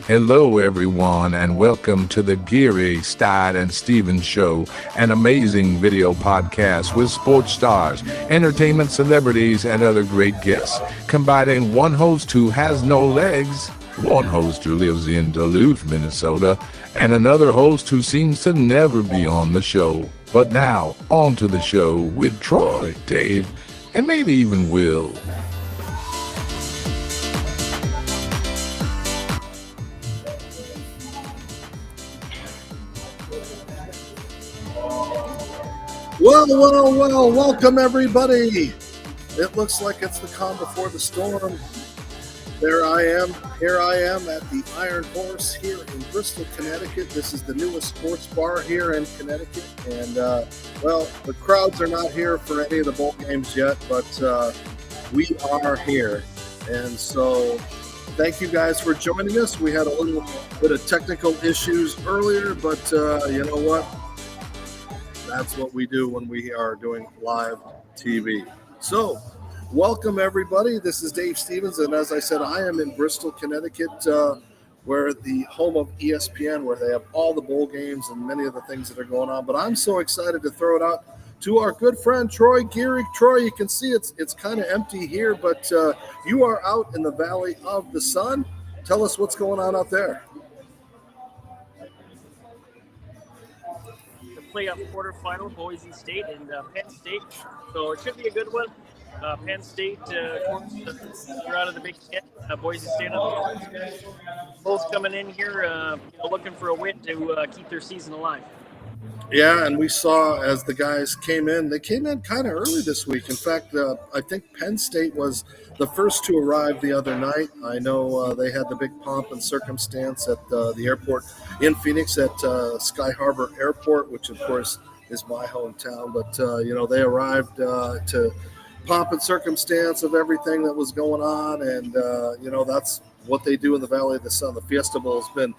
Hello, everyone, and welcome to the Geary, Stein, and Stevens Show, an amazing video podcast with sports stars, entertainment celebrities, and other great guests, combining one host who has no legs, one host who lives in Duluth, Minnesota, and another host who seems to never be on the show. But now, on to the show with Troy, Dave, and maybe even Will. Well, welcome everybody. It looks like it's the calm before the storm. Here I am at the Iron Horse here in Bristol, Connecticut. This is the newest sports bar here in Connecticut. And, the crowds are not here for any of the bowl games yet, but we are here. And so thank you guys for joining us. We had a little bit of technical issues earlier, but you know what? That's what we do when we are doing live TV. So, welcome everybody. This is Dave Stevens, and as I said, I am in Bristol, Connecticut, where the home of ESPN, where they have all the bowl games and many of the things that are going on. But I'm so excited to throw it out to our good friend Troy Geary. Troy, you can see it's kind of empty here, but you are out in the Valley of the Sun. Tell us what's going on out there. Playoff quarterfinal, Boise State and Penn State. So it should be a good one. Penn State, they're out of the Big Ten. Boise State, both coming in here, looking for a win to keep their season alive. Yeah, and we saw as the guys came in, they came in kind of early this week. In fact, I think Penn State was the first to arrive the other night. I know they had the big pomp and circumstance at the airport in Phoenix at Sky Harbor Airport, which of course is my hometown. But, they arrived to pomp and circumstance of everything that was going on. And, that's what they do in the Valley of the Sun. The Fiesta Bowl has been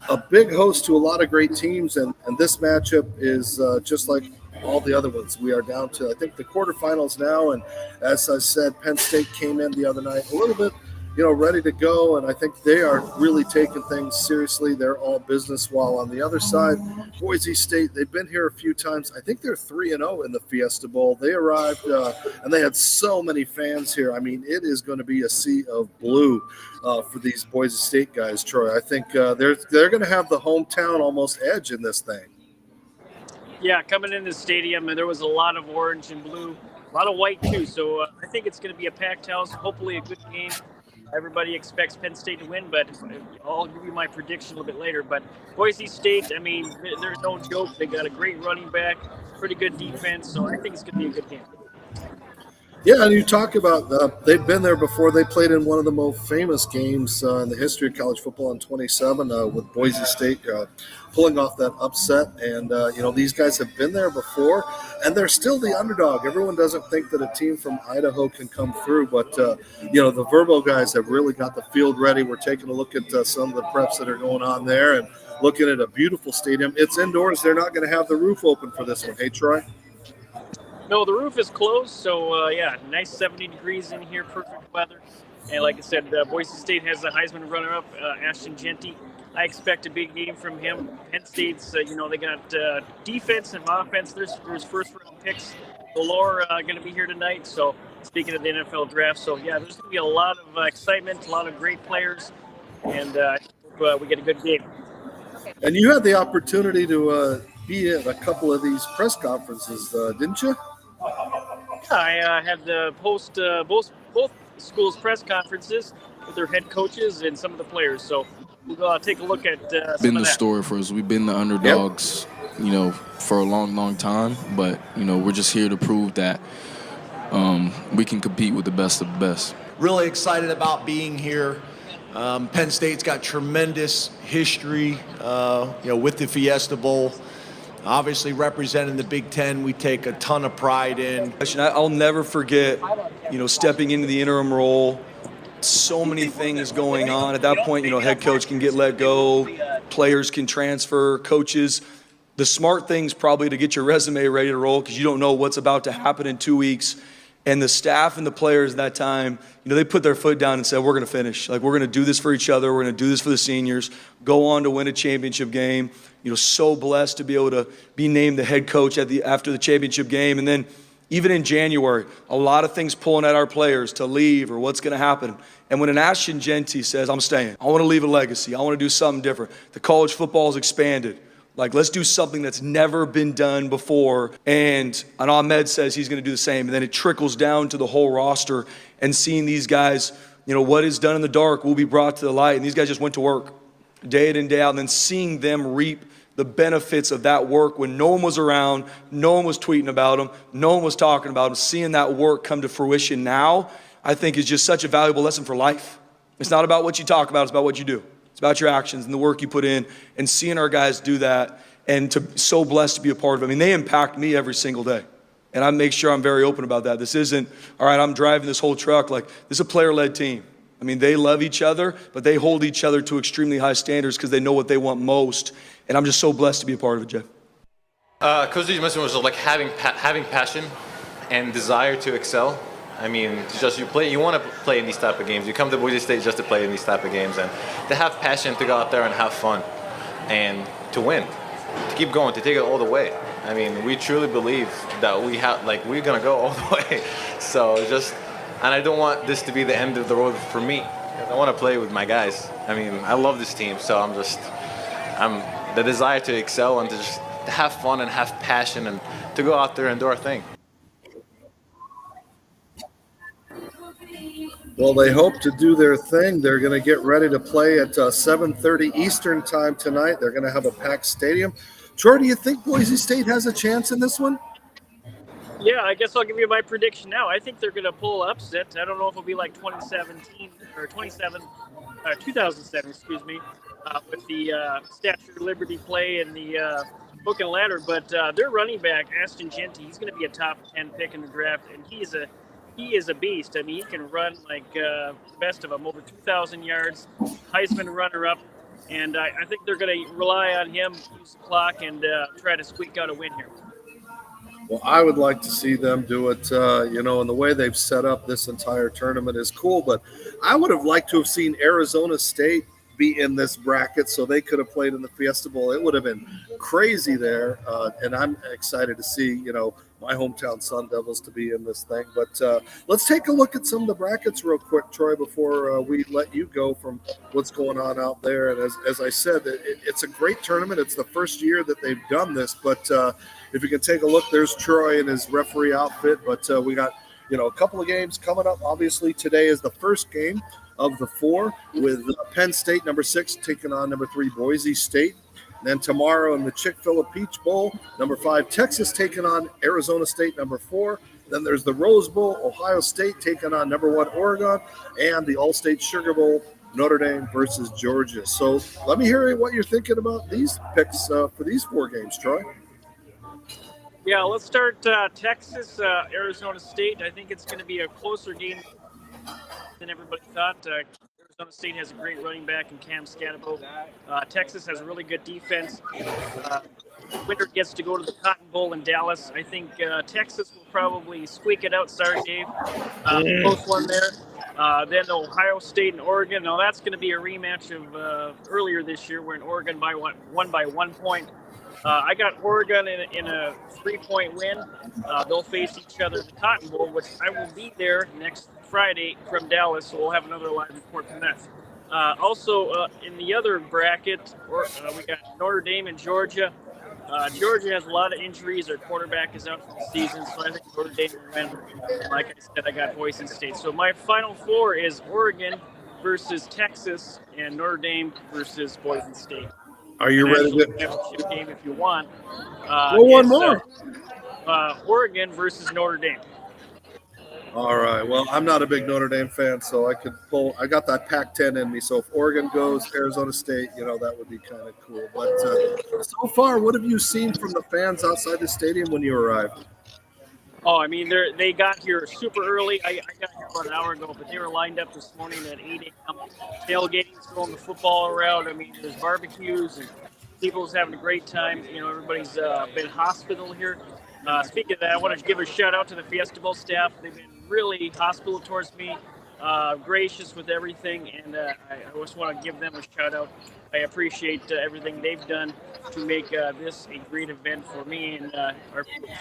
a big host to a lot of great teams, and this matchup is just like all the other ones. We are down to, I think, the quarterfinals now, and as I said, Penn State came in the other night a little bit, ready to go, and I think they are really taking things seriously. They're all business, while on the other side, Boise State, they've been here a few times. I think they're 3-0 in the Fiesta Bowl. They arrived, and they had so many fans here. I mean, it is going to be a sea of blue for these Boise State guys, Troy. I think they're going to have the hometown almost edge in this thing. Yeah, coming in the stadium, and there was a lot of orange and blue, a lot of white too. So I think it's going to be a packed house, hopefully a good game. Everybody expects Penn State to win, but I'll give you my prediction a little bit later. But Boise State, I mean, there's no joke. They got a great running back, pretty good defense, so I think it's going to be a good game. Yeah, and you talk about they've been there before. They played in one of the most famous games in the history of college football in 27 with Boise State pulling off that upset. And, these guys have been there before, and they're still the underdog. Everyone doesn't think that a team from Idaho can come through, but, the Verbo guys have really got the field ready. We're taking a look at some of the preps that are going on there and looking at a beautiful stadium. It's indoors. They're not going to have the roof open for this one. Hey, Troy? No, the roof is closed, so nice 70 degrees in here, perfect weather. And like I said, Boise State has the Heisman runner-up, Ashton Jeanty. I expect a big game from him. Penn State's, they got defense and offense. There's first-round picks galore going to be here tonight. So speaking of the NFL draft, so yeah, there's going to be a lot of excitement, a lot of great players, and we get a good game. And you had the opportunity to be at a couple of these press conferences, didn't you? I had to post both schools' press conferences with their head coaches and some of the players. So we'll take a look at been the story for us. We've been the underdogs, for a long, long time. But, we're just here to prove that we can compete with the best of the best. Really excited about being here. Penn State's got tremendous history, with the Fiesta Bowl. Obviously, representing the Big Ten, we take a ton of pride in. I'll never forget, stepping into the interim role. So many things going on. At that point, head coach can get let go, players can transfer, coaches. The smart thing's probably to get your resume ready to roll because you don't know what's about to happen in 2 weeks. And the staff and the players at that time, they put their foot down and said, we're going to finish. Like, we're going to do this for each other. We're going to do this for the seniors, go on to win a championship game. So blessed to be able to be named the head coach after the championship game. And then even in January, a lot of things pulling at our players to leave or what's going to happen. And when an Ashton Genty says, I'm staying, I want to leave a legacy, I want to do something different. The college football's expanded. Like, let's do something that's never been done before. And Ahmed says he's going to do the same. And then it trickles down to the whole roster and seeing these guys, what is done in the dark will be brought to the light. And these guys just went to work day in and day out. And then seeing them reap the benefits of that work when no one was around, no one was tweeting about them, no one was talking about them, seeing that work come to fruition now, I think is just such a valuable lesson for life. It's not about what you talk about, it's about what you do. It's about your actions and the work you put in, and seeing our guys do that, and so blessed to be a part of it. I mean, they impact me every single day, and I make sure I'm very open about that. This isn't, all right, I'm driving this whole truck. Like, this is a player-led team. I mean, they love each other, but they hold each other to extremely high standards because they know what they want most, and I'm just so blessed to be a part of it, Jeff. Coach you mentioned was like having passion and desire to excel. I mean, you want to play in these type of games. You come to Boise State just to play in these type of games, and to have passion to go out there and have fun, and to win, to keep going, to take it all the way. I mean, we truly believe that we're gonna go all the way. So and I don't want this to be the end of the road for me. I want to play with my guys. I mean, I love this team, so I'm the desire to excel and to just have fun and have passion and to go out there and do our thing. Well, they hope to do their thing. They're going to get ready to play at 7:30 Eastern time tonight. They're going to have a packed stadium. Troy, do you think Boise State has a chance in this one? Yeah, I guess I'll give you my prediction now. I think they're going to pull upset. I don't know if it'll be like 2007, excuse me, with the Statue of Liberty play and the hook and ladder. But their running back, Ashton Genty, he's going to be a top 10 pick in the draft, and he is a beast. I mean, he can run like the best of them, over 2,000 yards, Heisman runner-up, and I think they're going to rely on him, use the clock, and try to squeak out a win here. Well, I would like to see them do it, and the way they've set up this entire tournament is cool, but I would have liked to have seen Arizona State be in this bracket so they could have played in the Fiesta Bowl. It would have been crazy there, and I'm excited to see, my hometown Sun Devils to be in this thing. But let's take a look at some of the brackets real quick, Troy, before we let you go from what's going on out there. And as I said, it's a great tournament. It's the first year that they've done this. But if you can take a look, there's Troy in his referee outfit. But we got, a couple of games coming up. Obviously, today is the first game of the 4 with Penn State, number 6, taking on number 3, Boise State. Then tomorrow in the Chick-fil-A Peach Bowl, number 5, Texas taking on Arizona State, number 4. Then there's the Rose Bowl, Ohio State taking on number 1, Oregon, and the All-State Sugar Bowl, Notre Dame versus Georgia. So let me hear what you're thinking about these picks for these 4 games, Troy. Yeah, let's start Texas, Arizona State. I think it's going to be a closer game than everybody thought. Arizona State has a great running back in Cam Scatabo. Texas has a really good defense. Winner gets to go to the Cotton Bowl in Dallas. I think Texas will probably squeak it out. Sorry, Dave. Close one there. Then Ohio State and Oregon. Now that's going to be a rematch of earlier this year, where Oregon won by 1 point. I got Oregon in a 3-point win. They'll face each other in the Cotton Bowl, which I will be there next Friday from Dallas, so we'll have another live report from that. Also, in the other bracket, we got Notre Dame and Georgia. Georgia has a lot of injuries. Their quarterback is out for the season, so I think Notre Dame will win. Like I said, I got Boise State. So my final 4 is Oregon versus Texas and Notre Dame versus Boise State. Are you ready to championship game if you want? one more. Oregon versus Notre Dame. All right. Well, I'm not a big Notre Dame fan, so I could pull. I got that Pac-10 in me. So if Oregon goes, Arizona State, that would be kind of cool. But so far, what have you seen from the fans outside the stadium when you arrived? Oh, I mean, they got here super early. I got here about an hour ago, but they were lined up this morning at 8 a.m. Tailgating, throwing the football around. I mean, there's barbecues and people's having a great time. Everybody's been hospital here. Speaking of that, I want to give a shout out to the Fiesta Bowl staff. They've been really hospitable towards me, gracious with everything, and I just want to give them a shout out. I appreciate everything they've done to make this a great event for me and our folks.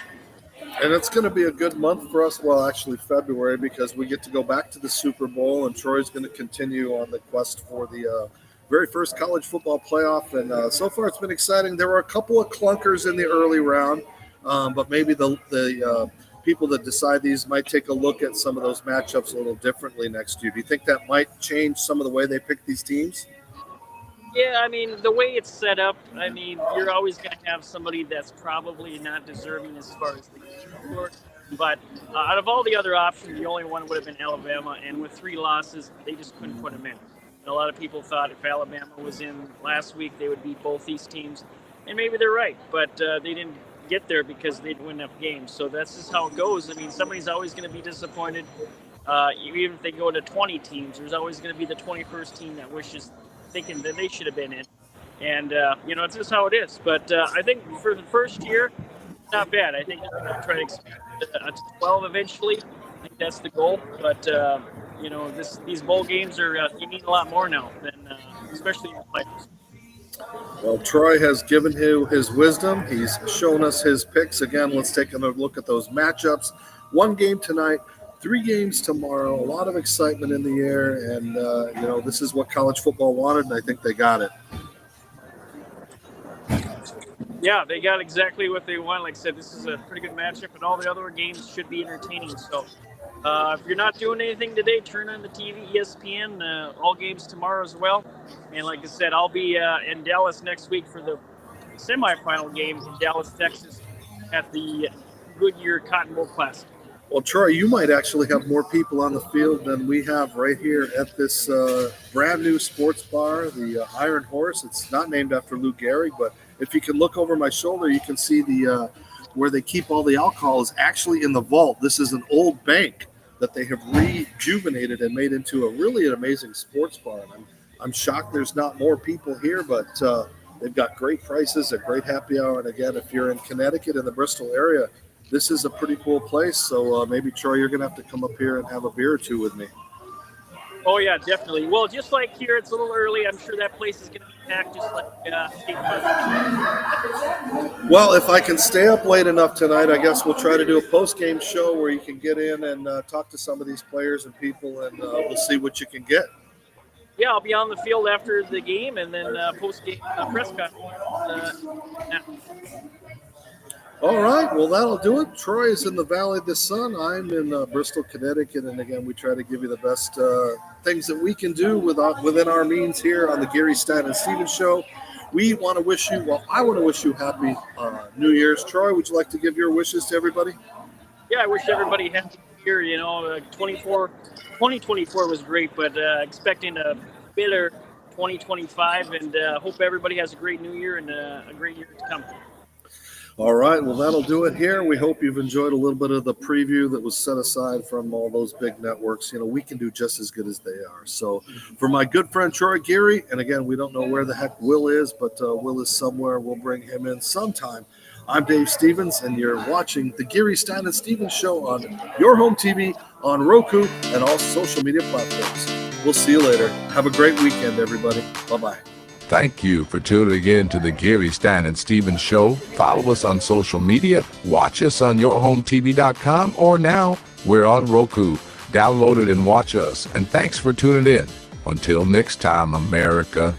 And it's going to be a good month for us. Well, actually, February, because we get to go back to the Super Bowl, and Troy's going to continue on the quest for the very first college football playoff. And so far, it's been exciting. There were a couple of clunkers in the early round, but maybe the people that decide these might take a look at some of those matchups a little differently next year. Do you think that might change some of the way they pick these teams? Yeah, I mean, the way it's set up, I mean, you're always going to have somebody that's probably not deserving as far as the game score. But out of all the other options, the only one would have been Alabama. And with 3 losses, they just couldn't put them in. And a lot of people thought if Alabama was in last week, they would beat both these teams. And maybe they're right, but they didn't get there because they didn't win enough games. So that's just how it goes. I mean, somebody's always going to be disappointed. Even if they go to 20 teams, there's always going to be the 21st team that wishes thinking that they should have been in. And, it's just how it is. But I think for the first year, not bad. I think they're going to try to expand to 12 eventually. I think that's the goal. But, these bowl games you need a lot more now, than especially your players. Well, Troy has given you his wisdom. He's shown us his picks. Again, let's take a look at those matchups. 1 game tonight, 3 games tomorrow, a lot of excitement in the air, and, this is what college football wanted, and I think they got it. Yeah, they got exactly what they want. Like I said, this is a pretty good matchup, and all the other games should be entertaining. So if you're not doing anything today, turn on the TV, ESPN, all games tomorrow as well. And like I said, I'll be in Dallas next week for the semifinal game in Dallas, Texas at the Goodyear Cotton Bowl Classic. Well, Troy, you might actually have more people on the field than we have right here at this brand new sports bar, the Iron Horse. It's not named after Lou Gehrig, but if you can look over my shoulder, you can see the where they keep all the alcohol is actually in the vault. This is an old bank that they have rejuvenated and made into a really amazing sports bar. And I'm shocked there's not more people here, but they've got great prices, a great happy hour. And again, if you're in Connecticut in the Bristol area, this is a pretty cool place. So maybe, Troy, you're going to have to come up here and have a beer or two with me. Oh, yeah, definitely. Well, just like here, it's a little early. I'm sure that place is going to be packed just like State Park. Well, if I can stay up late enough tonight, I guess we'll try to do a post-game show where you can get in and talk to some of these players and people, and we'll see what you can get. Yeah, I'll be on the field after the game and then post-game press conference. All right, well, that'll do it. Troy is in the Valley of the Sun. I'm in Bristol, Connecticut, and again, we try to give you the best things that we can do within our means here on the Geary, Stein, and Stevens Show. I want to wish you happy New Year's. Troy, would you like to give your wishes to everybody? Yeah, I wish everybody happy New Year. 2024 was great, but expecting a better 2025, and hope everybody has a great New Year and a great year to come. All right, well, that'll do it here. We hope you've enjoyed a little bit of the preview that was set aside from all those big networks. We can do just as good as they are. So for my good friend Troy Geary, and again, we don't know where the heck Will is, but Will is somewhere. We'll bring him in sometime. I'm Dave Stevens, and you're watching the Geary, Stein, and Stevens Show on your home TV, on Roku, and all social media platforms. We'll see you later. Have a great weekend, everybody. Bye-bye. Thank you for tuning in to the Geary, Stein, and Stevens Show. Follow us on social media. Watch us on yourhometv.com, or now we're on Roku. Download it and watch us. And thanks for tuning in. Until next time, America.